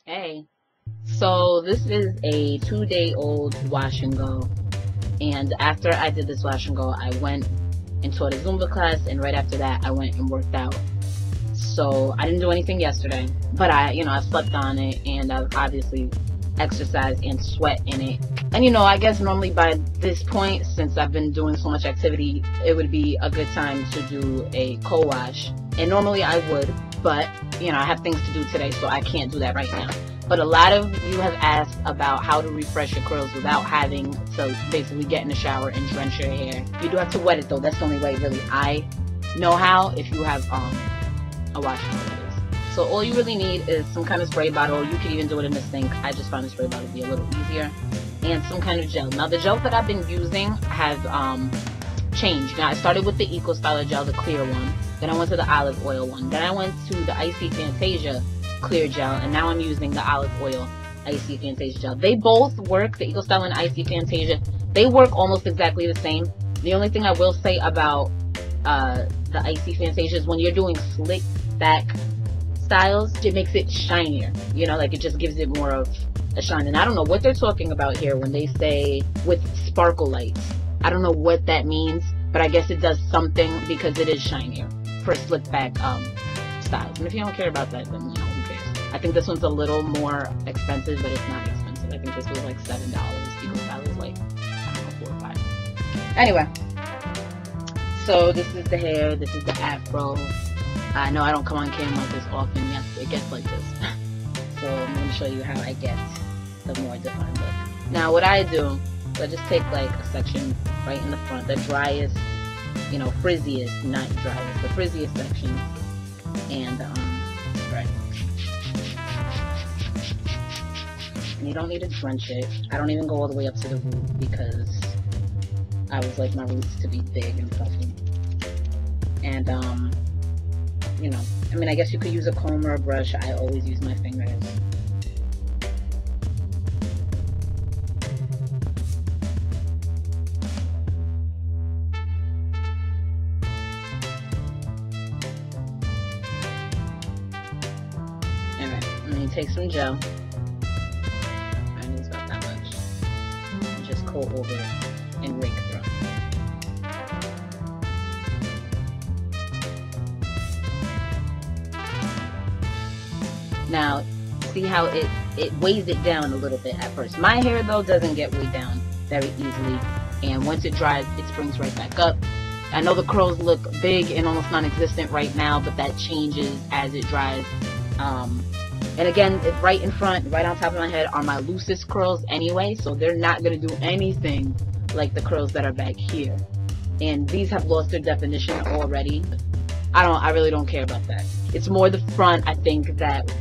Hey, so this is a 2-day old wash and go. And after I did this wash and go, I went and taught a Zumba class. And right after that, I went and worked out. So I didn't do anything yesterday, but I slept on it and I've obviously exercised and sweat in it. And I guess normally by this point, since I've been doing so much activity, it would be a good time to do a co-wash. And normally I would, but I have things to do today, so I can't do that right now. But a lot of you have asked about how to refresh your curls without having to basically get in the shower and drench your hair. You do have to wet it though. That's the only way really I know how, if you have a washing machine. So all you really need is some kind of spray bottle. You can even do it in the sink. I just found the spray bottle to be a little easier. And some kind of gel. Now the gels that I've been using have changed. Now I started with the Eco Styler gel, the clear one. Then I went to the olive oil one. Then I went to the Icy Fantasia clear gel. And now I'm using the olive oil Icy Fantasia gel. They both work, the Eco Styler and Icy Fantasia. They work almost exactly the same. The only thing I will say about the Icy Fantasia is when you're doing slick back styles, it makes it shinier. Like it just gives it more of a shine. And I don't know what they're talking about here when they say with sparkle lights. I don't know what that means, but I guess it does something because it is shinier for slick back styles. And if you don't care about that, then who cares? I think this one's a little more expensive, but it's not expensive. I think this was like $7. Eco Style is like, I don't know, 4 or 5. Anyway, so this is the hair, this is the afro. I know I don't come on camera this often. Yes, it gets like this. So I'm going to show you how I get the more defined look. Now what I do, so I just take like a section right in the front, the driest, frizziest, not driest, the frizziest section, and spray. And you don't need to drench it. I don't even go all the way up to the root because I would like my roots to be big and puffy. And I guess you could use a comb or a brush. I always use my fingers. Alright, and then you take some gel. I need about that much. And just coat over it and rake through. Now, see how it weighs it down a little bit at first. My hair, though, doesn't get weighed down very easily. And once it dries, it springs right back up. I know the curls look big and almost non-existent right now, but that changes as it dries. And again, right in front, right on top of my head, are my loosest curls anyway. So they're not going to do anything like the curls that are back here. And these have lost their definition already. I really don't care about that. It's more the front, I think, that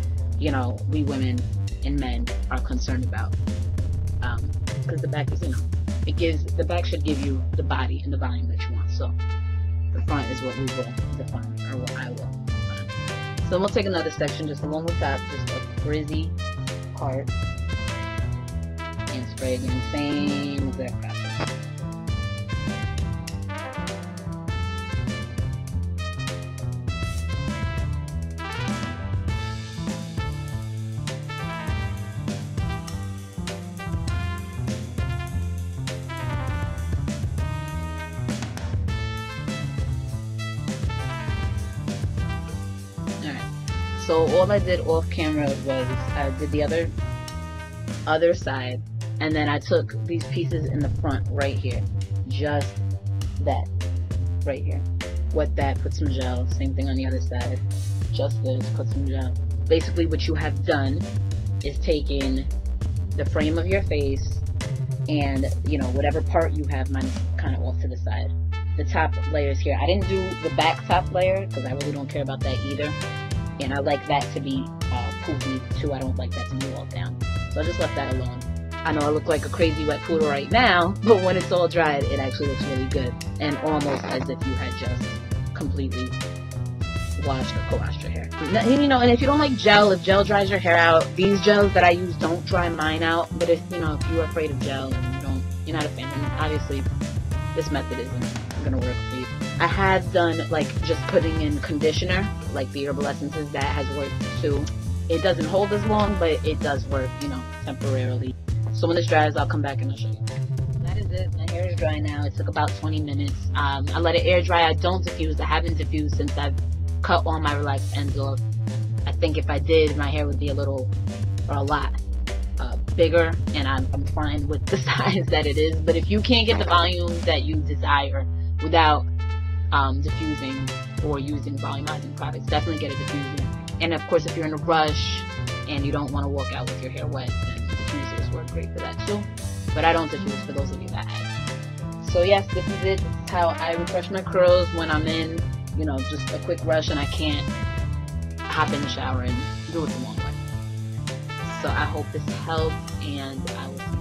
we women and men are concerned about, because the back is, the back should give you the body and the volume that you want. So the front is what we will define, or what I will define. So we'll take another section just along the top, just a frizzy part, and spray again, same exact process. So all I did off camera was I did the other side, and then I took these pieces in the front right here, just that right here. Wet that, put some gel. Same thing on the other side, just this, put some gel. Basically what you have done is taken the frame of your face and whatever part you have, mine is kind of off to the side. The top layer is here. I didn't do the back top layer because I really don't care about that either. And I like that to be poofy too. I don't like that to be all down. So I just left that alone. I know I look like a crazy wet poodle right now, but when it's all dried, it actually looks really good. And almost as if you had just completely washed or co-washed your hair. And if you don't like gel, if gel dries your hair out, these gels that I use don't dry mine out. But if you're afraid of gel and you're not a fan, then obviously this method isn't gonna work for you. I have done like just putting in conditioner, like the herbal essences, that has worked too. it doesn't hold as long, but it does work, you know, temporarily. So when this dries, I'll come back and I'll show you. That is it. My hair is dry now. It took about 20 minutes. I let it air dry. I don't diffuse. I haven't diffused since I've cut all my relaxed ends off. I think if I did, my hair would be a lot bigger, and I'm fine with the size that it is. But if you can't get the volume that you desire without diffusing or using volumizing products, definitely get a diffuser. And of course, if you're in a rush and you don't want to walk out with your hair wet, then diffusers work great for that too. But I don't diffuse, for those of you that have. So yes, this is it. This is how I refresh my curls when I'm in, you know, just a quick rush and I can't hop in the shower and do it the long way. So I hope this helps, and I will see you.